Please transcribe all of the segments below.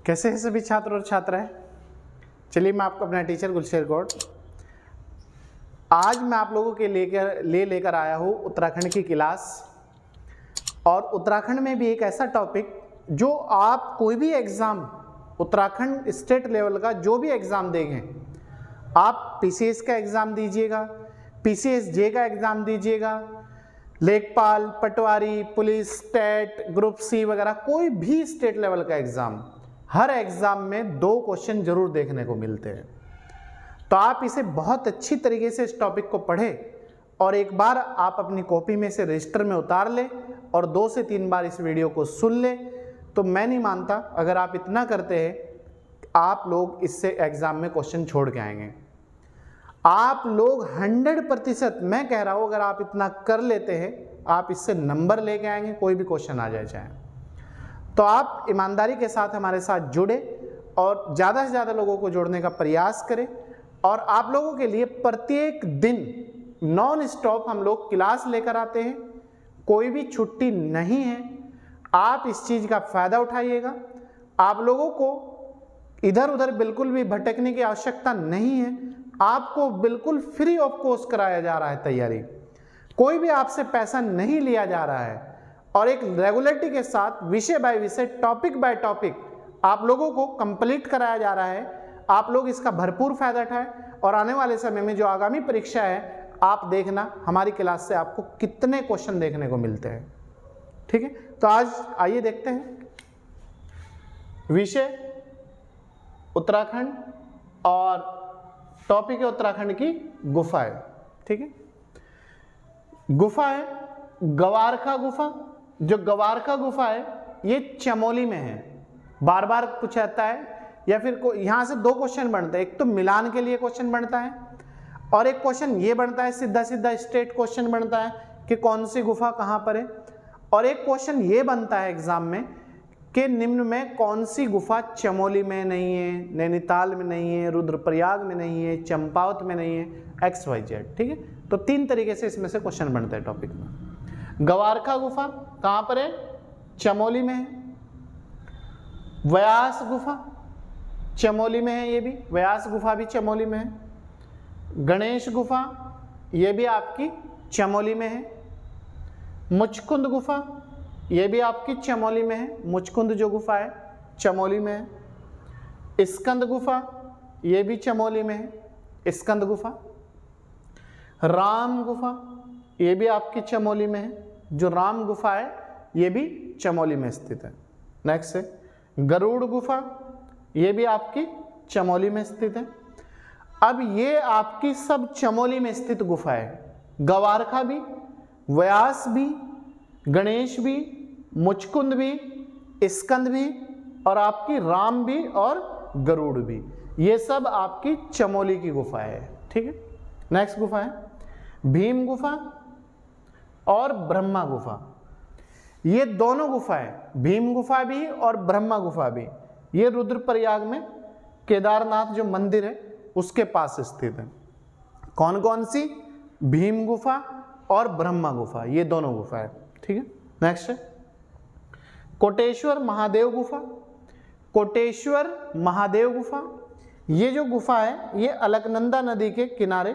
कैसे हैं सभी छात्र और छात्राएं। चलिए मैं आपको अपना टीचर गुलशेर गौड़ आज मैं आप लोगों के लेकर आया हूँ उत्तराखंड की क्लास। और उत्तराखंड में भी एक ऐसा टॉपिक जो आप कोई भी एग्ज़ाम उत्तराखंड स्टेट लेवल का जो भी एग्ज़ाम देंगे, आप पीसीएस का एग्ज़ाम दीजिएगा, पीसीएस जे का एग्ज़ाम दीजिएगा, लेखपाल, पटवारी, पुलिस, टेट, ग्रुप सी वगैरह कोई भी स्टेट लेवल का एग्ज़ाम, हर एग्ज़ाम में 2 क्वेश्चन जरूर देखने को मिलते हैं। तो आप इसे बहुत अच्छी तरीके से इस टॉपिक को पढ़ें और एक बार आप अपनी कॉपी में से रजिस्टर में उतार लें और 2 से 3 बार इस वीडियो को सुन लें। तो मैं नहीं मानता अगर आप इतना करते हैं आप लोग इससे एग्ज़ाम में क्वेश्चन छोड़ के आएंगे। आप लोग 100% मैं कह रहा हूँ अगर आप इतना कर लेते हैं आप इससे नंबर लेके आएंगे, कोई भी क्वेश्चन आ जाए चाहे। तो आप ईमानदारी के साथ हमारे साथ जुड़े और ज़्यादा से ज़्यादा लोगों को जोड़ने का प्रयास करें। और आप लोगों के लिए प्रत्येक दिन नॉन स्टॉप हम लोग क्लास लेकर आते हैं, कोई भी छुट्टी नहीं है। आप इस चीज़ का फ़ायदा उठाइएगा। आप लोगों को इधर उधर बिल्कुल भी भटकने की आवश्यकता नहीं है। आपको बिल्कुल फ्री ऑफ कॉस्ट कराया जा रहा है तैयारी, कोई भी आपसे पैसा नहीं लिया जा रहा है और एक रेगुलरिटी के साथ विषय बाय विषय, टॉपिक बाय टॉपिक आप लोगों को कंप्लीट कराया जा रहा है। आप लोग इसका भरपूर फायदा उठाएं और आने वाले समय में जो आगामी परीक्षा है आप देखना हमारी क्लास से आपको कितने क्वेश्चन देखने को मिलते हैं। ठीक है, तो आज आइए देखते हैं विषय उत्तराखंड और टॉपिक है उत्तराखंड की गुफाएं। ठीक है, गुफा है गवारखा गुफा। जो गवारखा गुफा है ये चमोली में है। बार बार पूछा है या फिर यहाँ से 2 क्वेश्चन बनते हैं, एक तो मिलान के लिए क्वेश्चन बनता है और एक क्वेश्चन ये बनता है सीधा सीधा स्टेट क्वेश्चन बनता है कि कौन सी गुफा कहाँ पर है, और एक क्वेश्चन ये बनता है एग्जाम में कि निम्न में कौन सी गुफा चमोली में नहीं है, नैनीताल में नहीं है, रुद्रप्रयाग में नहीं है, चंपावत में नहीं है, XYZ। ठीक है, तो 3 तरीके से इसमें से क्वेश्चन बनते हैं टॉपिक में। गवारखा गुफा कहाँ पर है? चमोली में है। व्यास गुफा चमोली में है, ये भी व्यास गुफा भी चमोली में है। गणेश गुफा ये भी आपकी चमोली में है। मुचकुंद गुफा ये भी आपकी चमोली में है। मुचकुंद जो गुफा है चमोली में है। स्कंद गुफा ये भी चमोली में है, स्कंद गुफा। राम गुफा ये भी आपकी चमोली में है, जो राम गुफा है ये भी चमोली में स्थित है। नेक्स्ट है गरुड़ गुफा, ये भी आपकी चमोली में स्थित है। अब ये आपकी सब चमोली में स्थित गुफा है। गवारखा भी, व्यास भी, गणेश भी, मुचकुंद भी, स्कंद भी और आपकी राम भी और गरुड़ भी, ये सब आपकी चमोली की गुफा है। ठीक है, नेक्स्ट गुफा है भीम गुफा और ब्रह्मा गुफा। ये दोनों गुफाएं, भीम गुफा भी और ब्रह्मा गुफा भी, ये रुद्रप्रयाग में केदारनाथ जो मंदिर है उसके पास स्थित है। कौन कौन सी? भीम गुफा और ब्रह्मा गुफा, ये दोनों गुफा है। ठीक है, नेक्स्ट है कोटेश्वर महादेव गुफा। कोटेश्वर महादेव गुफा ये जो गुफा है ये अलकनंदा नदी के किनारे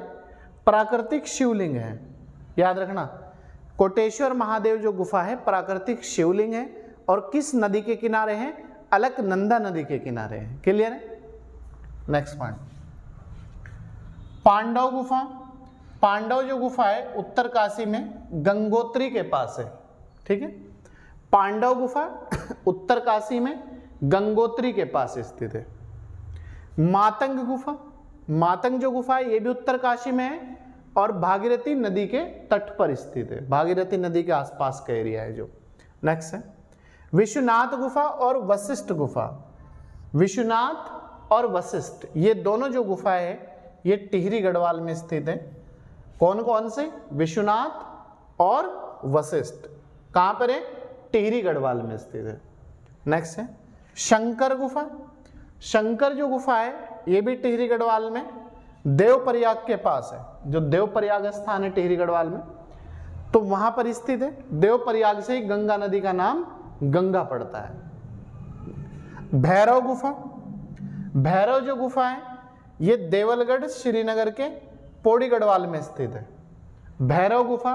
प्राकृतिक शिवलिंग है। याद रखना, कोटेश्वर महादेव जो गुफा है प्राकृतिक शिवलिंग है और किस नदी के किनारे है? अलकनंदा नदी के किनारे है। क्लियर है? नेक्स्ट पॉइंट पांडव गुफा। पांडव जो गुफा है उत्तरकाशी में गंगोत्री के पास है। ठीक है, पांडव गुफा उत्तरकाशी में गंगोत्री के पास स्थित है। मातंग गुफा, मातंग जो गुफा है ये भी उत्तरकाशी में है और भागीरथी नदी के तट पर स्थित है। भागीरथी नदी के आसपास का एरिया है जो। नेक्स्ट है विश्वनाथ गुफा और वशिष्ठ गुफा। विश्वनाथ और वशिष्ठ ये दोनों जो गुफाएं है ये टिहरी गढ़वाल में स्थित है। कौन कौन से? विश्वनाथ और वशिष्ठ कहाँ पर है? टिहरी गढ़वाल में स्थित है। नेक्स्ट है शंकर गुफा। शंकर जो गुफा है ये भी टिहरी गढ़वाल में देवप्रयाग के पास है। जो देवप्रयाग स्थान है टिहरी गढ़वाल में तो वहां पर स्थित है। देवप्रयाग से ही गंगा नदी का नाम गंगा पड़ता है। भैरव गुफा, भैरव जो गुफा है ये देवलगढ़ श्रीनगर के पौड़ी गढ़वाल में स्थित है। भैरव गुफा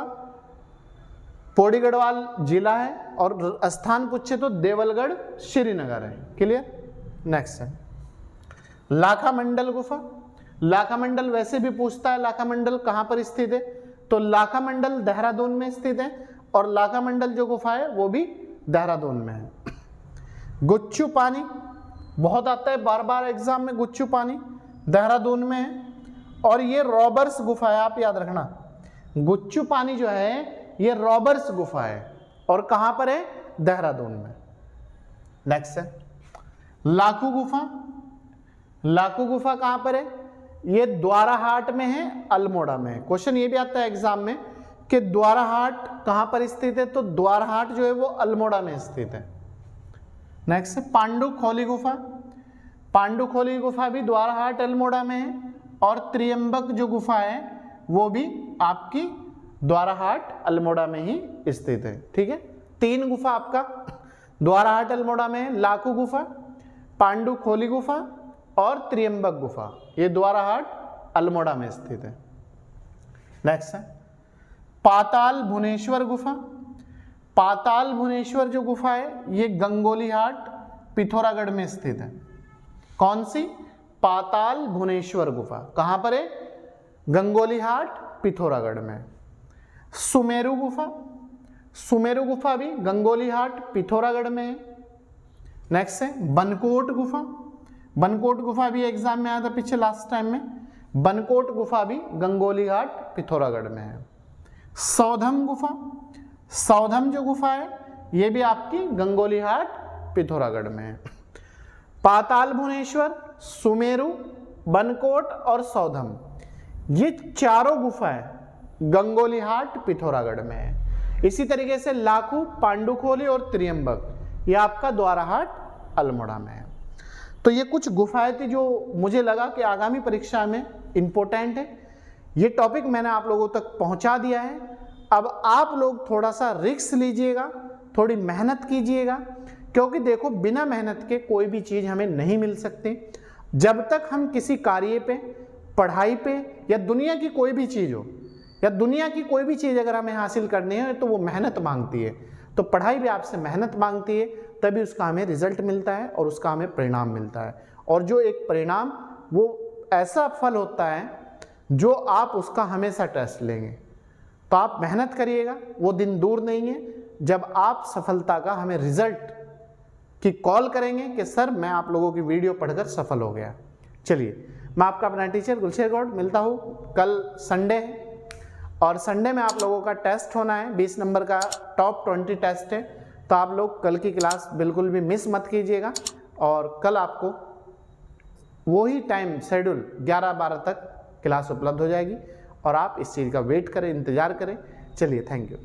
पौड़ी गढ़वाल जिला है और स्थान पूछे तो देवलगढ़ श्रीनगर है। क्लियर। नेक्स्ट है लाखा मंडल गुफा। लाखा मंडल वैसे भी पूछता है लाखा मंडल कहां पर स्थित है, तो लाखा मंडल देहरादून में स्थित है और लाखा मंडल जो गुफा है वो भी देहरादून में है। गुच्चू पानी बहुत आता है बार बार एग्जाम में, गुच्चू पानी देहरादून में है और ये रॉबर्स गुफा है, आप याद रखना। गुच्चू पानी जो है ये रॉबर्स गुफा है और कहां पर है, देहरादून में। नेक्स्ट है लाखू गुफा। लाखू गुफा कहां पर है, ये द्वाराहाट में है, अल्मोड़ा में है। क्वेश्चन ये भी आता है एग्जाम में कि द्वाराहाट कहां पर स्थित है, तो द्वाराहाट जो है वो अल्मोड़ा में स्थित है। नेक्स्ट है पांडुखोली गुफा। पांडुखोली गुफा भी द्वाराहाट अल्मोड़ा में है और त्रियंबक जो गुफा है वो भी आपकी द्वाराहाट अल्मोड़ा में ही स्थित है। ठीक है, 3 गुफा आपका द्वाराहाट अल्मोड़ा में है, लाखू गुफा, पांडुखोली गुफा और त्रियंबक गुफा, ये द्वाराहाट अल्मोड़ा में स्थित है। नेक्स्ट है पाताल भुवनेश्वर गुफा। पाताल भुवनेश्वर जो गुफा है ये गंगोलीहाट पिथौरागढ़ में स्थित है। कौन सी, पाताल भुवनेश्वर गुफा कहां पर है, गंगोलीहाट पिथौरागढ़ में। सुमेरु गुफा, सुमेरु गुफा भी गंगोलीहाट पिथौरागढ़ में है। नेक्स्ट है बनकोट गुफा। बनकोट गुफा भी एग्जाम में आया था पीछे लास्ट टाइम में, बनकोट गुफा भी गंगोलीहाट पिथौरागढ़ में है। सौधम गुफा, सौधम जो गुफा है ये भी आपकी गंगोलीहाट पिथौरागढ़ में है। पाताल भुवनेश्वर, सुमेरु, बनकोट और सौधम, ये चारों गुफाएं गंगोलीहाट पिथौरागढ़ में है। इसी तरीके से लाखू, पांडुखोली और त्रियंबक ये आपका द्वाराहाट अल्मोड़ा में है। तो ये कुछ गुफाएं थी जो मुझे लगा कि आगामी परीक्षा में इंपॉर्टेंट है। ये टॉपिक मैंने आप लोगों तक पहुंचा दिया है। अब आप लोग थोड़ा सा रिस्क लीजिएगा, थोड़ी मेहनत कीजिएगा, क्योंकि देखो बिना मेहनत के कोई भी चीज़ हमें नहीं मिल सकती। जब तक हम किसी कार्य पे, पढ़ाई पे या दुनिया की कोई भी चीज़ हो, या दुनिया की कोई भी चीज़ अगर हमें हासिल करनी है तो वो मेहनत मांगती है। तो पढ़ाई भी आपसे मेहनत मांगती है, तभी उसका हमें रिजल्ट मिलता है और उसका हमें परिणाम मिलता है। और जो एक परिणाम वो ऐसा फल होता है जो आप उसका हमेशा टेस्ट लेंगे। तो आप मेहनत करिएगा, वो दिन दूर नहीं है जब आप सफलता का हमें रिजल्ट की कॉल करेंगे कि सर मैं आप लोगों की वीडियो पढ़कर सफल हो गया। चलिए, मैं आपका अपना टीचर गुलशेर गौड़ मिलता हूँ। कल संडे है और संडे में आप लोगों का टेस्ट होना है, 20 नंबर का टॉप 20 टेस्ट है। तो आप लोग कल की क्लास बिल्कुल भी मिस मत कीजिएगा और कल आपको वही टाइम शेड्यूल 11-12 तक क्लास उपलब्ध हो जाएगी और आप इस चीज़ का वेट करें, इंतज़ार करें। चलिए, थैंक यू।